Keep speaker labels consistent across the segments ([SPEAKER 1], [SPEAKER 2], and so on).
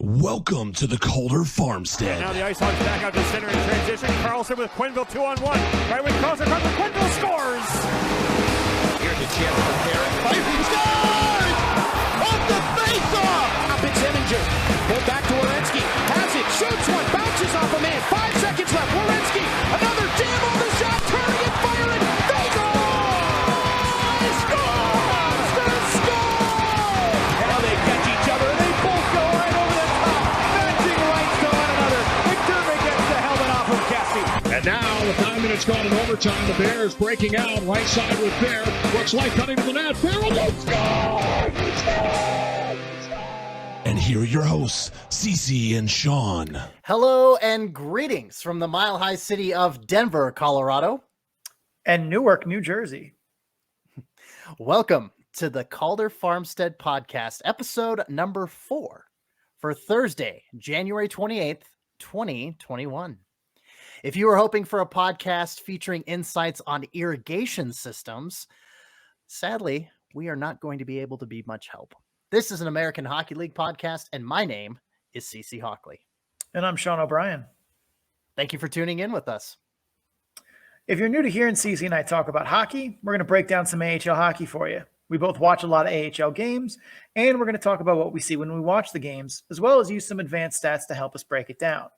[SPEAKER 1] Welcome to the Calder Farmstead.
[SPEAKER 2] Now the Ice Hogs back out to center in transition. Carlson with Quenneville 2-on-1. Right when Carlson comes, Quenneville scores!
[SPEAKER 3] Here's a chance for Carey. He scores! Off the face-off! Up it's Eminger. Pulled back to Werenski. Has it. Shoots one. Bounces off a man. 5 seconds left. Werenski. Another jam on the shot. Turning and firing. They go! They score! They score! Now they catch each other and they both go right over the top. Matching rights to one another. McDermott gets the helmet off of Cassie.
[SPEAKER 4] And now, with 9 minutes gone in overtime, the Bears breaking out right side with Bear. Looks like cutting to the net. Bear will go score!
[SPEAKER 1] And here are your hosts, Cece and Sean.
[SPEAKER 5] Hello and greetings from the mile-high city of Denver, Colorado.
[SPEAKER 6] And Newark, New Jersey.
[SPEAKER 5] Welcome to the Calder Farmstead podcast, episode number 4 for Thursday, January 28th, 2021. If you were hoping for a podcast featuring insights on irrigation systems, sadly, we are not going to be able to be much help. This is an American Hockey League podcast, and my name is Cece Hockley.
[SPEAKER 6] And I'm Sean O'Brien.
[SPEAKER 5] Thank you for tuning in with us.
[SPEAKER 6] If you're new to hearing Cece and I talk about hockey, we're going to break down some AHL hockey for you. We both watch a lot of AHL games, and we're going to talk about what we see when we watch the games, as well as use some advanced stats to help us break it down.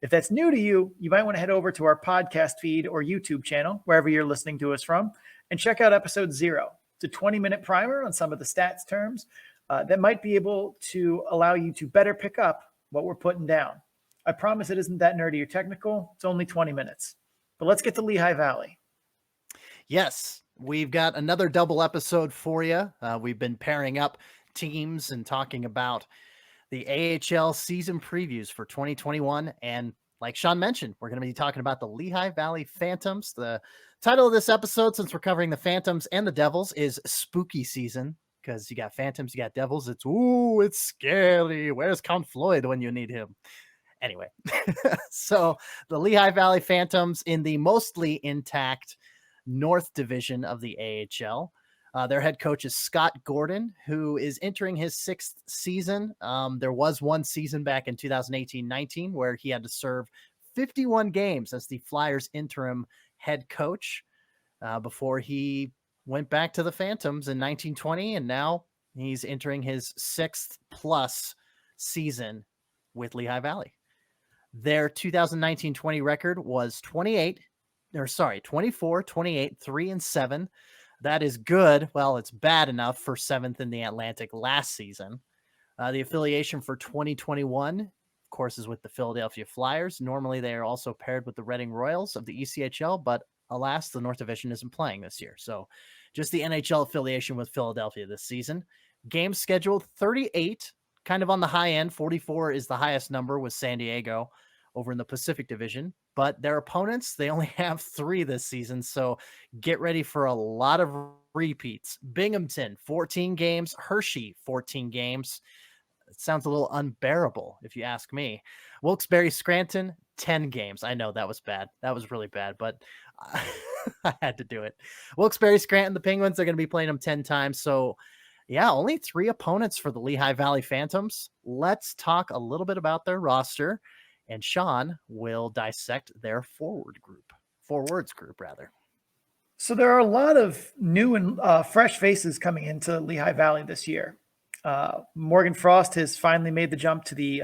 [SPEAKER 6] If that's new to you, you might want to head over to our podcast feed or YouTube channel, wherever you're listening to us from, and check out episode 0. It's a 20-minute primer on some of the stats terms that might be able to allow you to better pick up what we're putting down. I promise it isn't that nerdy or technical. It's only 20 minutes. But let's get to Lehigh Valley.
[SPEAKER 5] Yes, we've got another double episode for you. We've been pairing up teams and talking about the AHL season previews for 2021. And like Sean mentioned, we're going to be talking about the Lehigh Valley Phantoms. The title of this episode, since we're covering the Phantoms and the Devils, is Spooky Season. Because you got Phantoms, you got Devils. It's scary. Where's Count Floyd when you need him? Anyway, so the Lehigh Valley Phantoms in the mostly intact North Division of the AHL. Their head coach is Scott Gordon, who is entering his 6th season. There was one season back in 2018-19 where he had to serve 51 games as the Flyers interim head coach before he went back to the Phantoms in 1920, and now he's entering his 6th plus season with Lehigh Valley. Their 2019-20 record was 24, 28, 3-7. That is good. Well, it's bad enough for 7th in the Atlantic last season. The affiliation for 2021, of course, is with the Philadelphia Flyers. Normally, they are also paired with the Reading Royals of the ECHL, but alas, the North Division isn't playing this year. So just the NHL affiliation with Philadelphia this season. Games scheduled 38, kind of on the high end. 44 is the highest number with San Diego over in the Pacific Division. But their opponents, they only have 3 this season. So get ready for a lot of repeats. Binghamton, 14 games. Hershey, 14 games. It sounds a little unbearable, if you ask me. Wilkes-Barre Scranton, 10 games. I know that was bad. That was really bad, but I had to do it. Wilkes-Barre Scranton, the Penguins, are going to be playing them 10 times. So, yeah, only 3 opponents for the Lehigh Valley Phantoms. Let's talk a little bit about their roster, and Sean will dissect their forwards group.
[SPEAKER 6] So there are a lot of new and fresh faces coming into Lehigh Valley this year. Morgan Frost has finally made the jump to the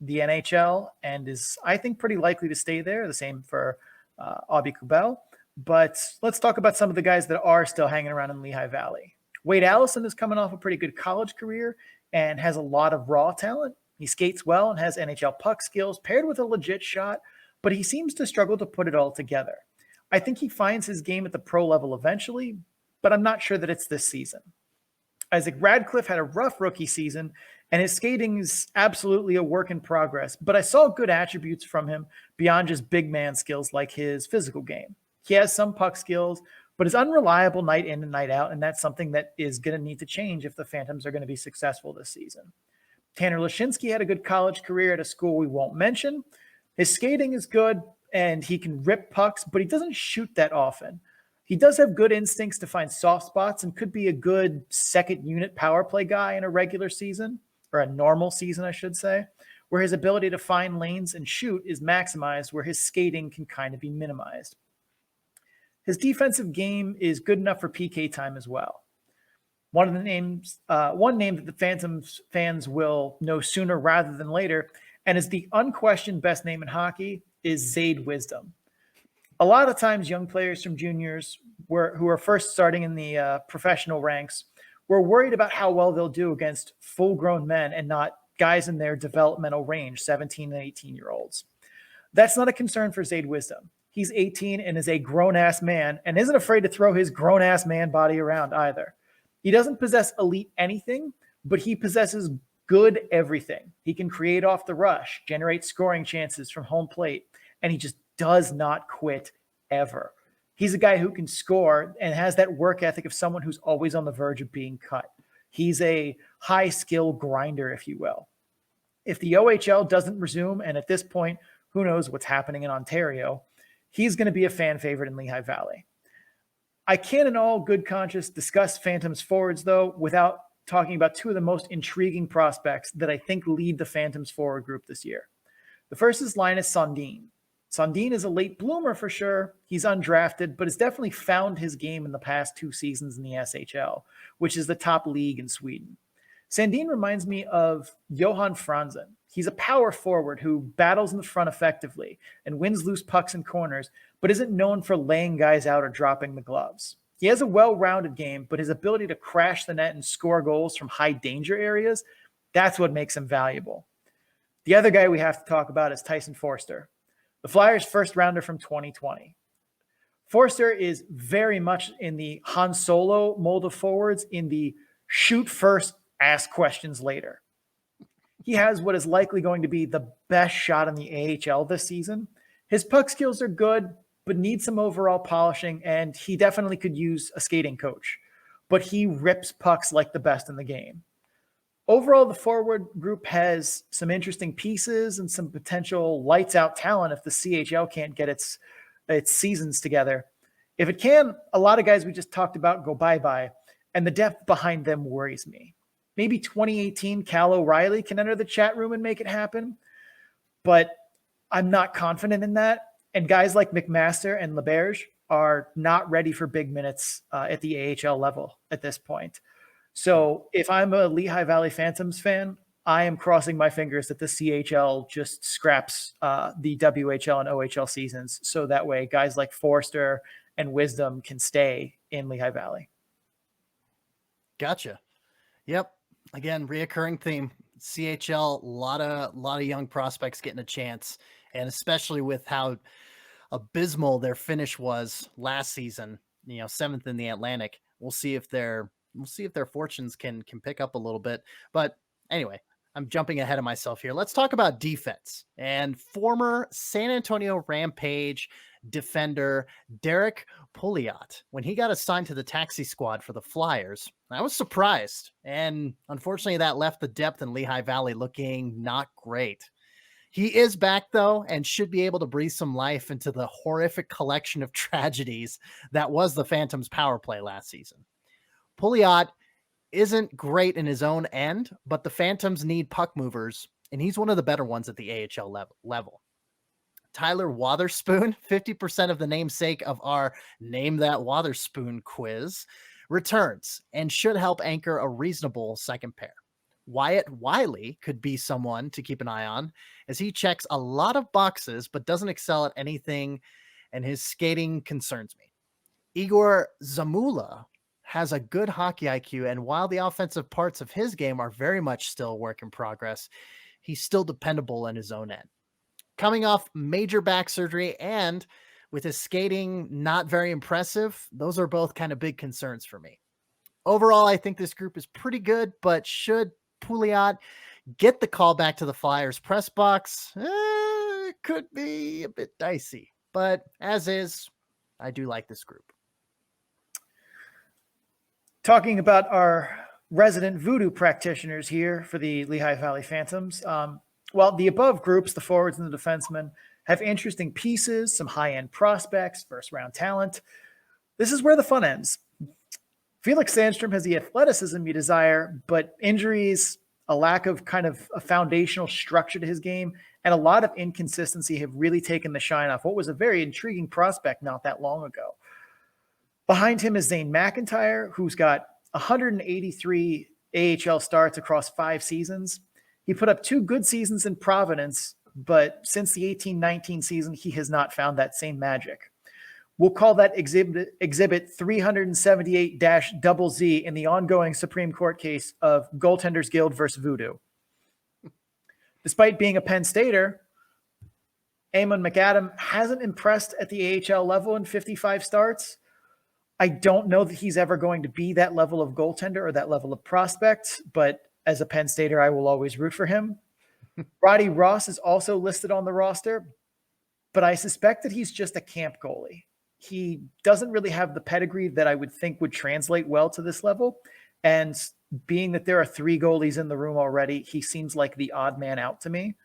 [SPEAKER 6] NHL and is, I think, pretty likely to stay there. The same for Aubie Kubel. But let's talk about some of the guys that are still hanging around in Lehigh Valley. Wade Allison is coming off a pretty good college career and has a lot of raw talent. He skates well and has NHL puck skills paired with a legit shot, but he seems to struggle to put it all together. I think he finds his game at the pro level eventually, but I'm not sure that it's this season. Isaac Radcliffe had a rough rookie season, and his skating is absolutely a work in progress, but I saw good attributes from him beyond just big man skills like his physical game. He has some puck skills, but is unreliable night in and night out, and that's something that is going to need to change if the Phantoms are going to be successful this season. Tanner Leschinsky had a good college career at a school we won't mention. His skating is good, and he can rip pucks, but he doesn't shoot that often. He does have good instincts to find soft spots and could be a good second unit power play guy in a regular season. or a normal season, I should say, where his ability to find lanes and shoot is maximized, where his skating can kind of be minimized. His defensive game is good enough for PK time as well. One name that the Phantoms fans will know sooner rather than later, and is the unquestioned best name in hockey, is Zade Wisdom. A lot of times, young players from juniors who are first starting in the professional ranks were worried about how well they'll do against full-grown men and not guys in their developmental range, 17 and 18-year-olds. That's not a concern for Zade Wisdom. He's 18 and is a grown-ass man and isn't afraid to throw his grown-ass man body around either. He doesn't possess elite anything, but he possesses good everything. He can create off the rush, generate scoring chances from home plate, and he just does not quit ever. He's a guy who can score and has that work ethic of someone who's always on the verge of being cut. He's a high-skill grinder, if you will. If the OHL doesn't resume, and at this point, who knows what's happening in Ontario, he's going to be a fan favorite in Lehigh Valley. I can, in all good conscience, discuss Phantoms forwards, though, without talking about two of the most intriguing prospects that I think lead the Phantoms forward group this year. The first is Linus Sundin. Sundin is a late bloomer for sure. He's undrafted, but has definitely found his game in the past 2 seasons in the SHL, which is the top league in Sweden. Sundin reminds me of Johan Franzen. He's a power forward who battles in the front effectively and wins loose pucks in corners, but isn't known for laying guys out or dropping the gloves. He has a well-rounded game, but his ability to crash the net and score goals from high danger areas, that's what makes him valuable. The other guy we have to talk about is Tyson Forster, the Flyers' first rounder from 2020. Forster is very much in the Han Solo mold of forwards, in the shoot first, ask questions later. He has what is likely going to be the best shot in the AHL this season. His puck skills are good, but need some overall polishing, and he definitely could use a skating coach. But he rips pucks like the best in the game. Overall, the forward group has some interesting pieces and some potential lights-out talent if the CHL can't get its seasons together. If it can, a lot of guys we just talked about go bye-bye, and the depth behind them worries me. Maybe 2018 Cal O'Reilly can enter the chat room and make it happen, but I'm not confident in that. And guys like McMaster and LeBerge are not ready for big minutes at the AHL level at this point. So if I'm a Lehigh Valley Phantoms fan, I am crossing my fingers that the CHL just scraps the WHL and OHL seasons, so that way guys like Forster and Wisdom can stay in Lehigh Valley.
[SPEAKER 5] Gotcha. Yep. Again, reoccurring theme. CHL, a lot of young prospects getting a chance, and especially with how abysmal their finish was last season, 7th in the Atlantic. We'll see if their fortunes can pick up a little bit. But anyway, I'm jumping ahead of myself here. Let's talk about defense. And former San Antonio Rampage defender Derek Pouliot, when he got assigned to the taxi squad for the Flyers, I was surprised. And unfortunately, that left the depth in Lehigh Valley looking not great. He is back, though, and should be able to breathe some life into the horrific collection of tragedies that was the Phantoms power play last season. Pouliot isn't great in his own end, but the Phantoms need puck movers, and he's one of the better ones at the AHL level. Tyler Wotherspoon, 50% of the namesake of our Name That Wotherspoon quiz, returns and should help anchor a reasonable second pair. Wyatt Wiley could be someone to keep an eye on, as he checks a lot of boxes but doesn't excel at anything, and his skating concerns me. Igor Zamula has a good hockey IQ, and while the offensive parts of his game are very much still a work in progress, he's still dependable in his own end. Coming off major back surgery and with his skating not very impressive, those are both kind of big concerns for me. Overall, I think this group is pretty good, but should Pouliot get the call back to the Flyers press box, it could be a bit dicey. But as is, I do like this group.
[SPEAKER 6] Talking about our resident voodoo practitioners here for the Lehigh Valley Phantoms, while the above groups, the forwards and the defensemen, have interesting pieces, some high-end prospects, first-round talent, this is where the fun ends. Felix Sandstrom has the athleticism you desire, but injuries, a lack of kind of a foundational structure to his game, and a lot of inconsistency have really taken the shine off what was a very intriguing prospect not that long ago. Behind him is Zane Mcintyre, who's got 183 AHL starts across 5 seasons. He put up 2 good seasons in Providence, but since the 18-19 season, he has not found that same magic. We'll call that exhibit 378-Z in the ongoing Supreme Court case of Goaltenders Guild versus Voodoo. Despite being a Penn Stater, Eamon McAdam hasn't impressed at the AHL level in 55 starts. I don't know that he's ever going to be that level of goaltender or that level of prospect, but as a Penn Stater, I will always root for him. Roddy Ross is also listed on the roster, but I suspect that he's just a camp goalie. He doesn't really have the pedigree that I would think would translate well to this level. And being that there are 3 goalies in the room already, he seems like the odd man out to me.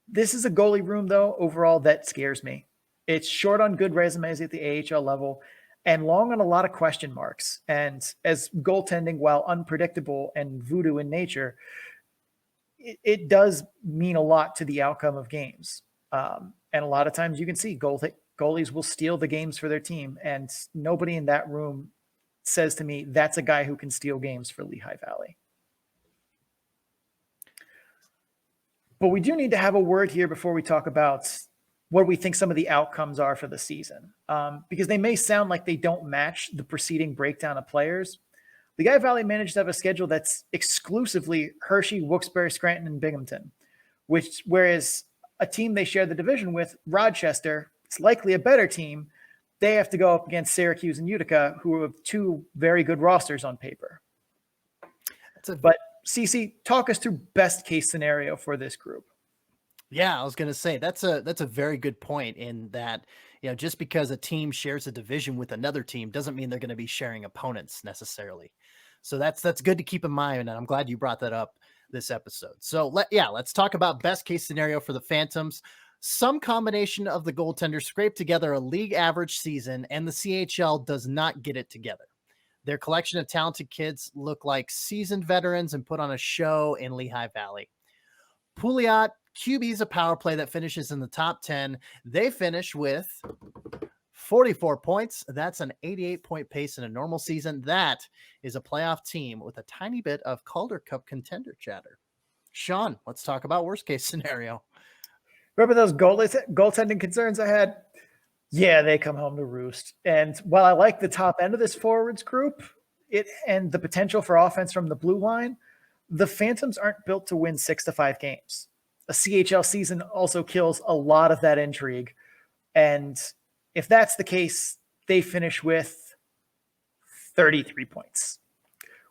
[SPEAKER 6] This is a goalie room, though, overall, that scares me. It's short on good resumes at the AHL level and long on a lot of question marks. And as goaltending, while unpredictable and voodoo in nature, it does mean a lot to the outcome of games. And a lot of times you can see goalies will steal the games for their team. And nobody in that room says to me, that's a guy who can steal games for Lehigh Valley. But we do need to have a word here before we talk about what we think some of the outcomes are for the season, because they may sound like they don't match the preceding breakdown of players. Lehigh Valley managed to have a schedule that's exclusively Hershey, Wilkes-Barre, Scranton, and Binghamton, whereas a team they share the division with, Rochester, it's likely a better team. They have to go up against Syracuse and Utica, who have 2 very good rosters on paper. But CC, talk us through best case scenario for this group.
[SPEAKER 5] Yeah, I was going to say that's a very good point in that, just because a team shares a division with another team doesn't mean they're going to be sharing opponents necessarily. So that's good to keep in mind. And I'm glad you brought that up this episode. So let's talk about best case scenario for the Phantoms. Some combination of the goaltenders scrape together a league average season, and the CHL does not get it together. Their collection of talented kids look like seasoned veterans and put on a show in Lehigh Valley. Pouliot QB's a power play that finishes in the top 10. They finish with 44 points. That's an 88-point pace in a normal season. That is a playoff team with a tiny bit of Calder Cup contender chatter. Sean, let's talk about worst case scenario.
[SPEAKER 6] Remember those goaltending concerns I had? Yeah, they come home to roost. And while I like the top end of this forwards group and the potential for offense from the blue line, the Phantoms aren't built to win 6-5 games. A CHL season also kills a lot of that intrigue. And if that's the case, they finish with 33 points,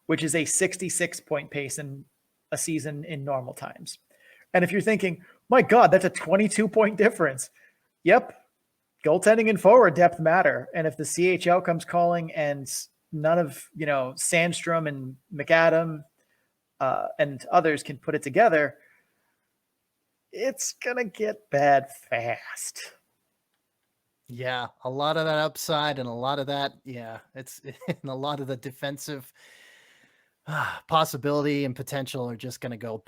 [SPEAKER 6] which is a 66-point pace in a season in normal times. And if you're thinking, my God, that's a 22-point difference. Yep. Goaltending and forward depth matter. And if the CHL comes calling and none of, Sandstrom and McAdam and others can put it together, it's going to get bad fast.
[SPEAKER 5] Yeah, a lot of that upside and a lot of that, it's and a lot of the defensive possibility and potential are just going to go.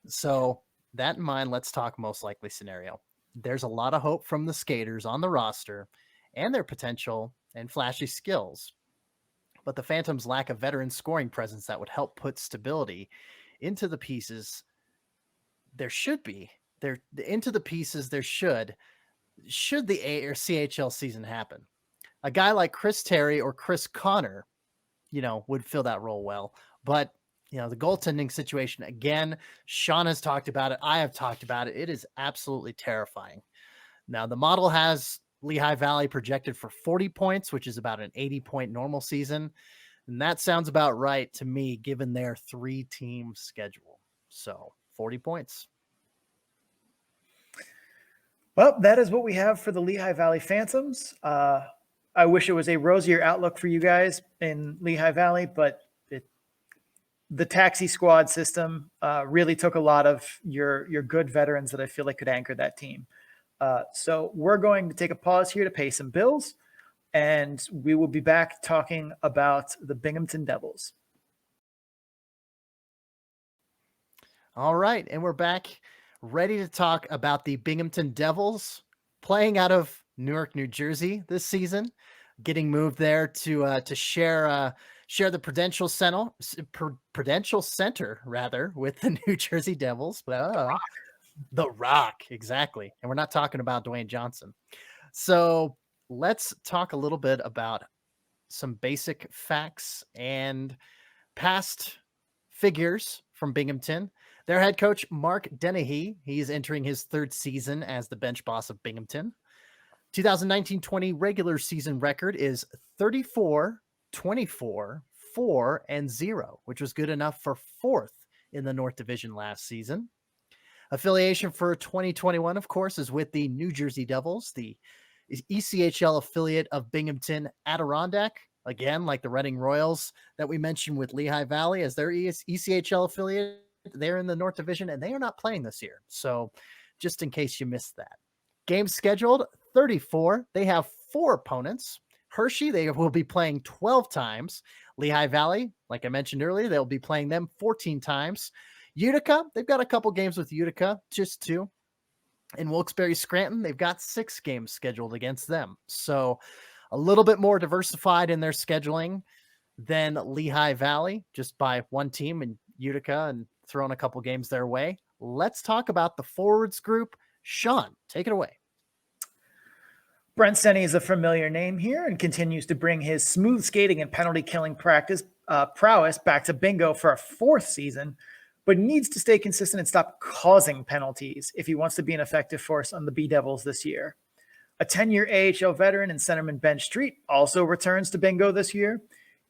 [SPEAKER 5] So that in mind, let's talk most likely scenario. There's a lot of hope from the skaters on the roster and their potential and flashy skills, but the Phantoms lack a veteran scoring presence that would help put stability into the pieces. There should be into the pieces. There should the A or CHL season happen. A guy like Chris Terry or Chris Connor, would fill that role well. But the goaltending situation, again, Sean has talked about it. I have talked about it. It is absolutely terrifying. Now the model has Lehigh Valley projected for 40 points, which is about an 80-point normal season. And that sounds about right to me, given their 3-team schedule. So 40 points.
[SPEAKER 6] Well, that is what we have for the Lehigh Valley Phantoms. I wish it was a rosier outlook for you guys in Lehigh Valley, but the taxi squad system really took a lot of your good veterans that I feel like could anchor that team. So we're going to take a pause here to pay some bills, and we will be back talking about the Binghamton Devils.
[SPEAKER 5] All right, and we're back ready to talk about the Binghamton Devils playing out of Newark, New Jersey this season, getting moved there to share the Prudential Center rather with the New Jersey Devils. The Rock, exactly. And we're not talking about Dwayne Johnson. So let's talk a little bit about some basic facts and past figures from Binghamton. Their head coach, Mark Dennehy, he's entering his third season as the bench boss of Binghamton. 2019-20 regular season record is 34, 24, 4, and 0, which was good enough for fourth in the North Division last season. Affiliation for 2021, of course, is with the New Jersey Devils, the ECHL affiliate of Binghamton Adirondack. Again, like the Reading Royals that we mentioned with Lehigh Valley as their ECHL affiliate, they're in the North Division and they are not playing this year. So just in case you missed that. Games scheduled, 34. They have 4 opponents. Hershey, they will be playing 12 times. Lehigh Valley, like I mentioned earlier, they'll be playing them 14 times. Utica, they've got a couple games with Utica, just 2. In Wilkes-Barre Scranton, they've got 6 games scheduled against them. So a little bit more diversified in their scheduling than Lehigh Valley, just by one team in Utica and throwing a couple games their way. Let's talk about the forwards group. Sean, take it away.
[SPEAKER 6] Brent Cena is a familiar name here and continues to bring his smooth skating and penalty killing prowess back to bingo for a 4th season, but needs to stay consistent and stop causing penalties if he wants to be an effective force on the B Devils this year. A 10-year AHL veteran and centerman Ben Street also returns to bingo this year.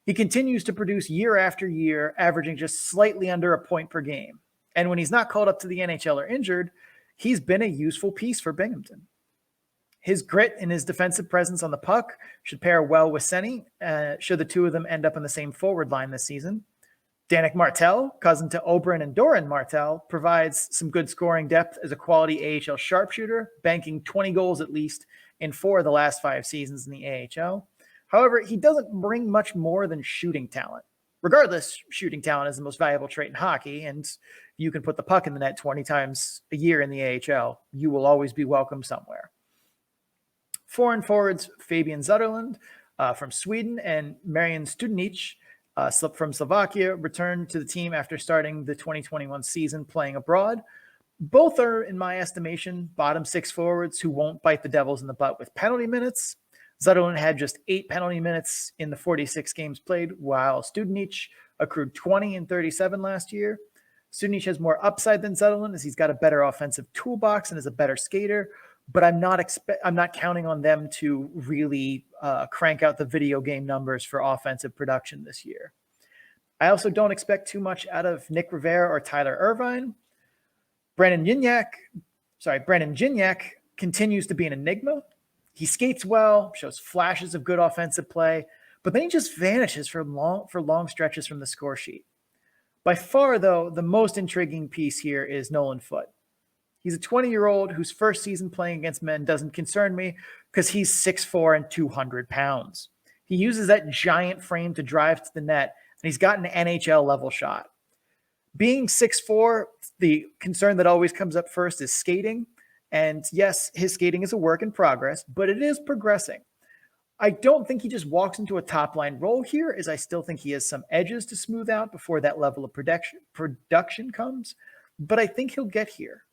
[SPEAKER 6] He continues to produce year after year, averaging just slightly under a point per game. And when he's not called up to the NHL or injured, he's been a useful piece for Binghamton. His grit and his defensive presence on the puck should pair well with Senny, should the two of them end up on the same forward line this season. Danic Martel, cousin to Oberon and Doran Martel, provides some good scoring depth as a quality AHL sharpshooter, banking 20 goals at least in 4 of the last 5 seasons in the AHL. However, he doesn't bring much more than shooting talent. Regardless, shooting talent is the most valuable trait in hockey, and you can put the puck in the net 20 times a year in the AHL. You will always be welcome somewhere. Foreign forwards Fabian Zetterlund from Sweden and Marian Studenic from Slovakia returned to the team after starting the 2021 season playing abroad. Both are, in my estimation, bottom 6 forwards who won't bite the Devils in the butt with penalty minutes. Zetterlund had just 8 penalty minutes in the 46 games played, while Studenic accrued 20 and 37 last year. Studenic has more upside than Zetterlund as he's got a better offensive toolbox and is a better skater, but I'm not counting on them to really crank out the video game numbers for offensive production this year. I also don't expect too much out of Nick Rivera or Tyler Irvine. Brandon Gignac continues to be an enigma. He skates well, shows flashes of good offensive play, but then he just vanishes for long stretches from the score sheet. By far, though, the most intriguing piece here is Nolan Foote. He's a 20-year-old whose first season playing against men doesn't concern me because he's 6'4" and 200 pounds. He uses that giant frame to drive to the net, and he's got an NHL-level shot. Being 6'4", the concern that always comes up first is skating. And yes, his skating is a work in progress, but it is progressing. I don't think he just walks into a top-line role here, as I still think he has some edges to smooth out before that level of production comes, but I think he'll get here.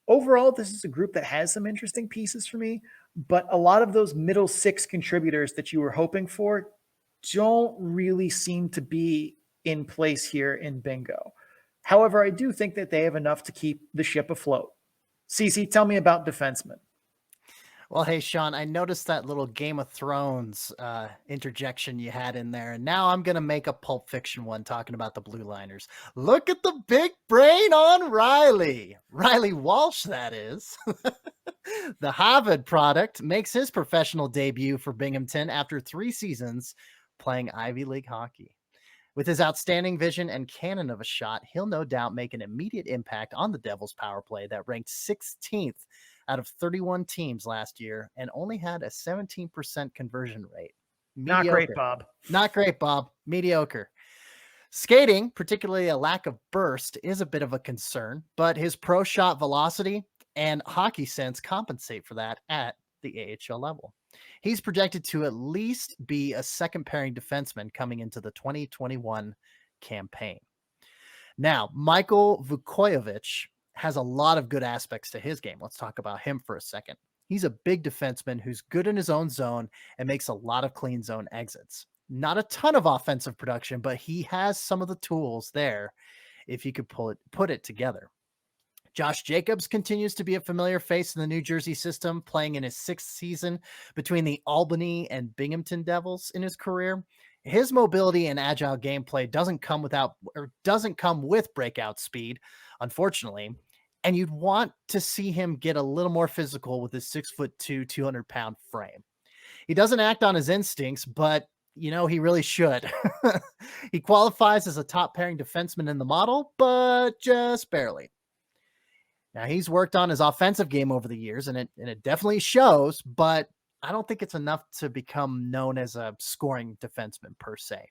[SPEAKER 6] Overall, this is a group that has some interesting pieces for me, but a lot of those middle 6 contributors that you were hoping for don't really seem to be in place here in bingo. However, I do think that they have enough to keep the ship afloat. CC, tell me about defensemen.
[SPEAKER 5] Well, hey, Sean, I noticed that little Game of Thrones interjection you had in there, and now I'm going to make a Pulp Fiction one talking about the Blue Liners. Look at the big brain on Riley. Riley Walsh, that is. The Harvard product makes his professional debut for Binghamton after 3 seasons playing Ivy League hockey. With his outstanding vision and cannon of a shot, he'll no doubt make an immediate impact on the Devils' power play that ranked 16th out of 31 teams last year and only had a 17% conversion rate. Mediocre.
[SPEAKER 6] Not great, Bob.
[SPEAKER 5] Not great, Bob. Mediocre. Skating, particularly a lack of burst, is a bit of a concern, but his pro shot velocity and hockey sense compensate for that at the AHL level. He's projected to at least be a second pairing defenseman coming into the 2021 campaign. Now, Michael Vukoyovic has a lot of good aspects to his game. Let's talk about him for a second. He's a big defenseman who's good in his own zone and makes a lot of clean zone exits. Not a ton of offensive production, but he has some of the tools there if he could put it together. Josh Jacobs continues to be a familiar face in the New Jersey system, playing in his 6th season between the Albany and Binghamton Devils in his career. His mobility and agile gameplay doesn't come with breakout speed, unfortunately. And you'd want to see him get a little more physical with his 6'2", 200-pound frame. He doesn't act on his instincts, but he really should. He qualifies as a top pairing defenseman in the model, but just barely. Now, he's worked on his offensive game over the years, and it definitely shows, but I don't think it's enough to become known as a scoring defenseman per se.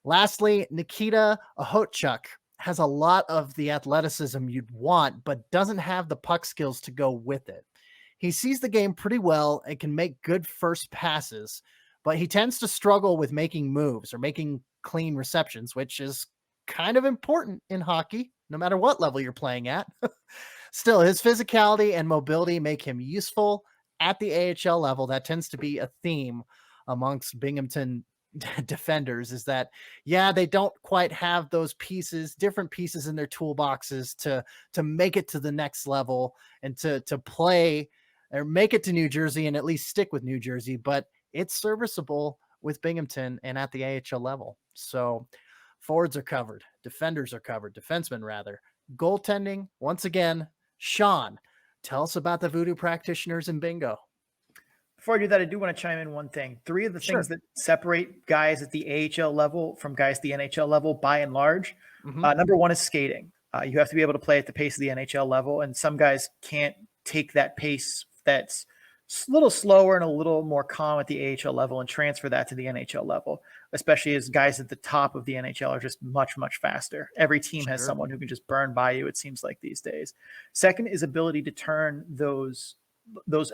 [SPEAKER 5] Lastly, Nikita Ohotchuk has a lot of the athleticism you'd want, but doesn't have the puck skills to go with it. He sees the game pretty well and can make good first passes, but he tends to struggle with making moves or making clean receptions, which is kind of important in hockey, no matter what level you're playing at. Still, his physicality and mobility make him useful at the AHL level. That tends to be a theme amongst Binghamton defenders, is that, they don't quite have those different pieces in their toolboxes to make it to the next level and to play or make it to New Jersey and at least stick with New Jersey, but it's serviceable with Binghamton and at the AHL level. So forwards are covered, defenders are covered, defensemen rather. Goaltending, once again, Sean, tell us about the voodoo practitioners in bingo.
[SPEAKER 6] Before I do that, I do want to chime in one thing. 3 of the things that separate guys at the AHL level from guys at the NHL level by and large. Number 1 is skating. You have to be able to play at the pace of the NHL level, and some guys can't take that pace that's a little slower and a little more calm at the AHL level and transfer that to the NHL level, especially as guys at the top of the NHL are just much, much faster. Every team has someone who can just burn by you, it seems like these days. Second is ability to turn those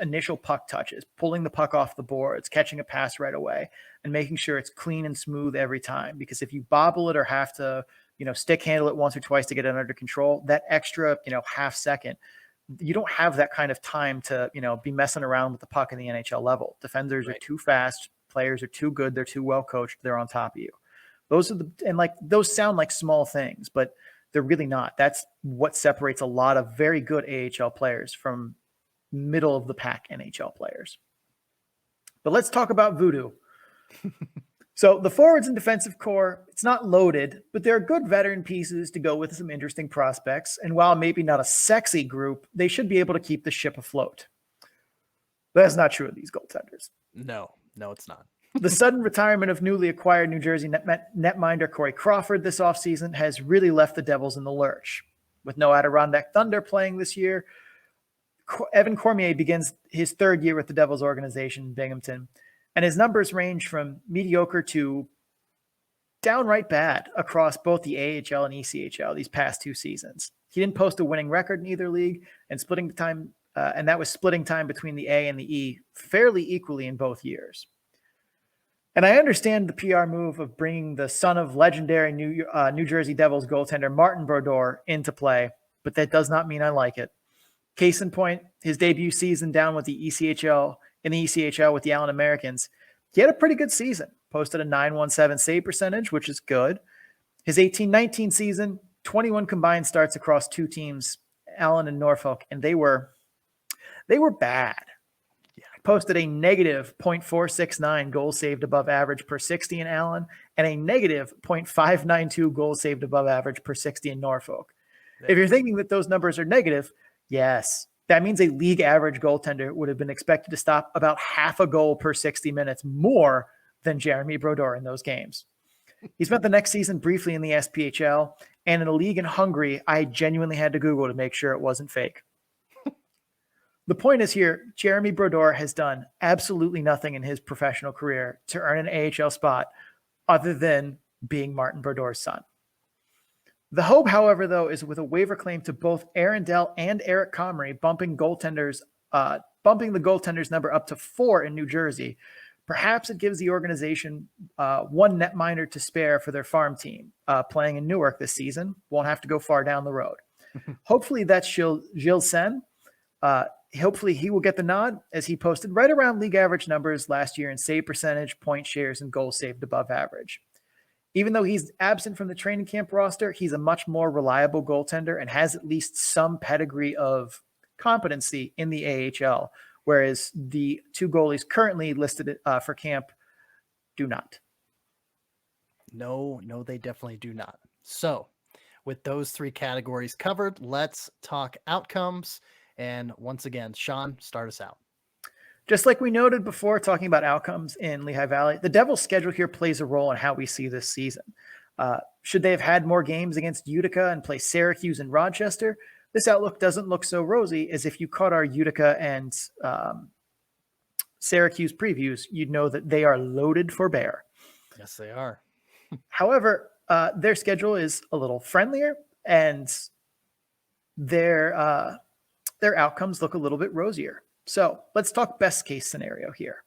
[SPEAKER 6] initial puck touches, pulling the puck off the boards, catching a pass right away, and making sure it's clean and smooth every time. Because if you bobble it or have to, stick handle it once or twice to get it under control, that extra, half second, you don't have that kind of time to, be messing around with the puck in the NHL level. Defenders are too fast. Players are too good. They're too well coached. They're on top of you. Those sound like small things, but they're really not. That's what separates a lot of very good AHL players from middle of the pack NHL players. But let's talk about voodoo. So the forwards and defensive core, it's not loaded, but they're good veteran pieces to go with some interesting prospects. And while maybe not a sexy group, they should be able to keep the ship afloat. That's not true of these goaltenders.
[SPEAKER 5] No, it's not.
[SPEAKER 6] The sudden retirement of newly acquired New Jersey netminder Corey Crawford this offseason has really left the Devils in the lurch. With no Adirondack Thunder playing this year, Evan Cormier begins his 3rd year with the Devils organization in Binghamton, and his numbers range from mediocre to downright bad across both the AHL and ECHL these past 2 seasons. He didn't post a winning record in either league, and that was splitting time between the A and the E fairly equally in both years. And I understand the PR move of bringing the son of legendary New Jersey Devils goaltender Martin Brodeur into play, but that does not mean I like it. Case in point, his debut season down with the ECHL with the Allen Americans, he had a pretty good season, posted a .917 save percentage, which is good. His 18-19 season, 21 combined starts across 2 teams, Allen and Norfolk, and they were bad. Posted a negative .469 goals saved above average per 60 in Allen and a negative .592 goals saved above average per 60 in Norfolk. If you're thinking that those numbers are negative, yes, that means a league average goaltender would have been expected to stop about half a goal per 60 minutes more than Jeremy Brodeur in those games. He spent the next season briefly in the SPHL and in a league in Hungary. I genuinely had to Google to make sure it wasn't fake. The point is here, Jeremy Brodeur has done absolutely nothing in his professional career to earn an AHL spot other than being Martin Berdore's son. The hope, however, though, is with a waiver claim to both Arundel and Eric Comrie, bumping the goaltenders number up to 4 in New Jersey. Perhaps it gives the organization one netminder to spare for their farm team playing in Newark this season. Won't have to go far down the road. Hopefully that's Gilles Sen. Hopefully he will get the nod, as he posted right around league average numbers last year in save percentage, point shares, and goals saved above average. Even though he's absent from the training camp roster, he's a much more reliable goaltender and has at least some pedigree of competency in the AHL, whereas the 2 goalies currently listed for camp do not.
[SPEAKER 5] No, they definitely do not. So with those 3 categories covered, let's talk outcomes. And once again, Sean, start us out.
[SPEAKER 6] Just like we noted before, talking about outcomes in Lehigh Valley, the Devils' schedule here plays a role in how we see this season. Should they have had more games against Utica and play Syracuse and Rochester, this outlook doesn't look so rosy, as if you caught our Utica and Syracuse previews, you'd know that they are loaded for bear.
[SPEAKER 5] Yes, they are.
[SPEAKER 6] However, their schedule is a little friendlier, and their outcomes look a little bit rosier. So let's talk best case scenario here.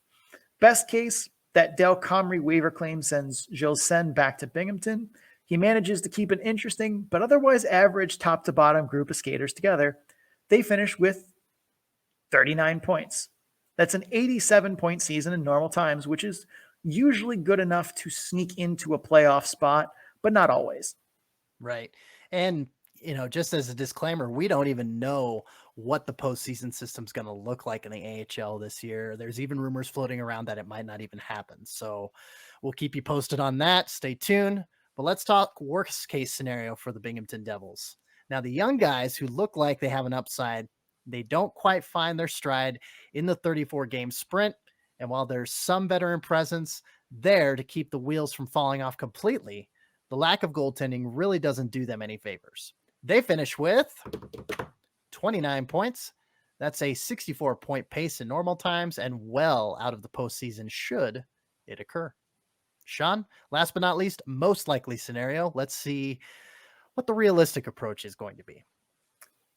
[SPEAKER 6] Best case, that Del Comrie waiver claim sends Gilles Sen back to Binghamton. He manages to keep an interesting but otherwise average top to bottom group of skaters together. They finish with 39 points. That's an 87-point season in normal times, which is usually good enough to sneak into a playoff spot, but not always.
[SPEAKER 5] Right. And, just as a disclaimer, we don't even know what the postseason system is going to look like in the AHL this year. There's even rumors floating around that it might not even happen. So we'll keep you posted on that. Stay tuned. But let's talk worst case scenario for the Binghamton Devils. Now, the young guys who look like they have an upside, they don't quite find their stride in the 34-game sprint. And while there's some veteran presence there to keep the wheels from falling off completely, the lack of goaltending really doesn't do them any favors. They finish with 29 points. That's a 64-point pace in normal times and well out of the postseason should it occur. Sean, last but not least, most likely scenario. Let's see what the realistic approach is going to be.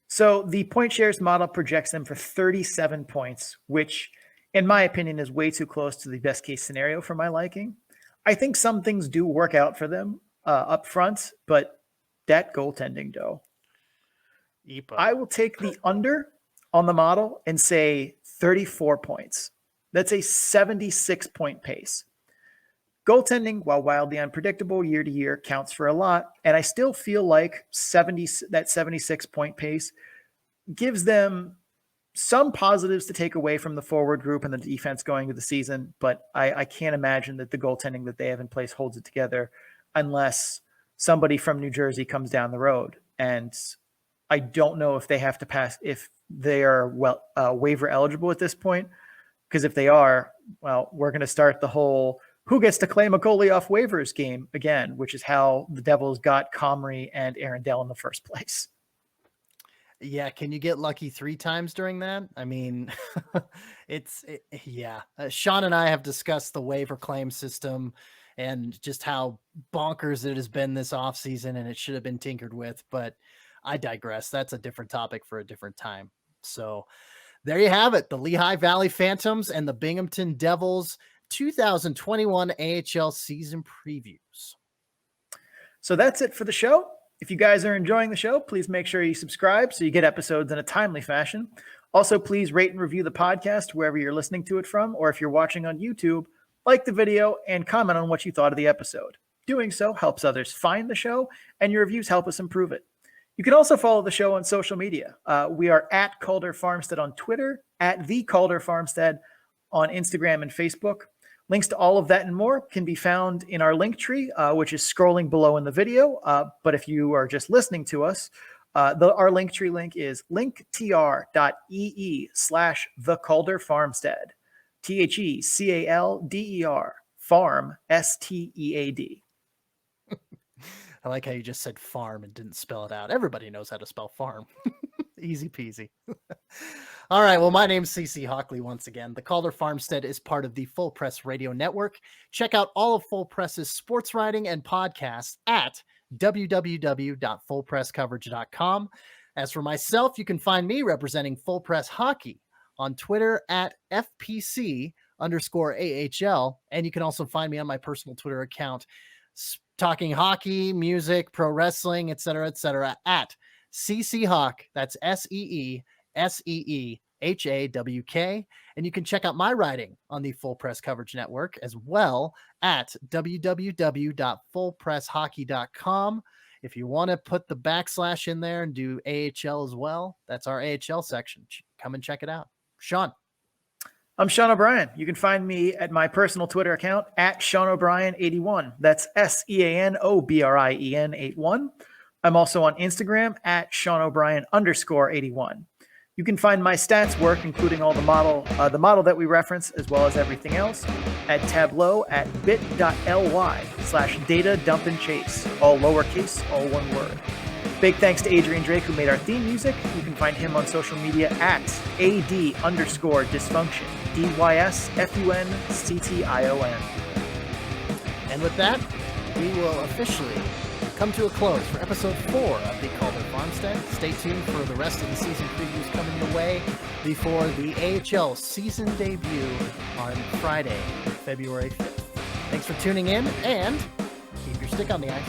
[SPEAKER 6] So the point shares model projects them for 37 points, which in my opinion is way too close to the best case scenario for my liking. I think some things do work out for them up front, but that goaltending, though. I will take the under on the model and say 34 points. That's a 76-point pace. Goaltending, while wildly unpredictable year to year, counts for a lot, and I still feel like that 76-point pace gives them some positives to take away from the forward group and the defense going into the season, but I can't imagine that the goaltending that they have in place holds it together unless somebody from New Jersey comes down the road. And I don't know if they have to pass, if they are waiver eligible at this point, because if they are, well, we're going to start the whole who gets to claim a goalie off waivers game again, which is how the Devils got Comrie and Arundel in the first place.
[SPEAKER 5] Yeah. Can you get lucky 3 times during that? I mean, Sean and I have discussed the waiver claim system and just how bonkers it has been this offseason, and it should have been tinkered with, but I digress. That's a different topic for a different time. So there you have it. The Lehigh Valley Phantoms and the Binghamton Devils 2021 AHL season previews. So that's it for the show. If you guys are enjoying the show, please make sure you subscribe so you get episodes in a timely fashion. Also, please rate and review the podcast wherever you're listening to it from, or if you're watching on YouTube, like the video and comment on what you thought of the episode. Doing so helps others find the show, and your reviews help us improve it. You can also follow the show on social media. We are at Calder Farmstead on Twitter, at the Calder Farmstead on Instagram and Facebook. Links to all of that and more can be found in our link tree, which is scrolling below in the video. But if you are just listening to us, our link tree link is linktr.ee/the Calder Farmstead. THECALDER farm STEAD. I like how you just said farm and didn't spell it out. Everybody knows how to spell farm. Easy peasy. All right. Well, my name's CC Hockley once again. The Calder Farmstead is part of the Full Press Radio Network. Check out all of Full Press's sports writing and podcasts at www.fullpresscoverage.com. As for myself, you can find me representing Full Press Hockey on Twitter at FPC_AHL. And you can also find me on my personal Twitter account, talking hockey, music, pro wrestling, etc., at CCHawk. That's SEESEEHAWK. And you can check out my writing on the Full Press Coverage Network as well at www.fullpresshockey.com. If you want to put the / in there and do AHL as well, that's our AHL section. Come and check it out. Sean.
[SPEAKER 6] I'm Sean O'Brien. You can find me at my personal Twitter account at Sean O'Brien 81. That's SEANOBRIEN 81. I'm also on Instagram at Sean O'Brien _81. You can find my stats work, including all the model that we reference, as well as everything else, at Tableau at bit.ly/data dump and chase, all lowercase, all one word. Big thanks to Adrian Drake, who made our theme music. You can find him on social media at AD_dysfunction, DYSFUNCTION.
[SPEAKER 5] And with that, we will officially come to a close for episode 4 of the Calder Farmstead. Stay tuned for the rest of the season previews coming your way before the AHL season debut on Friday, February 5th. Thanks for tuning in, and keep your stick on the ice.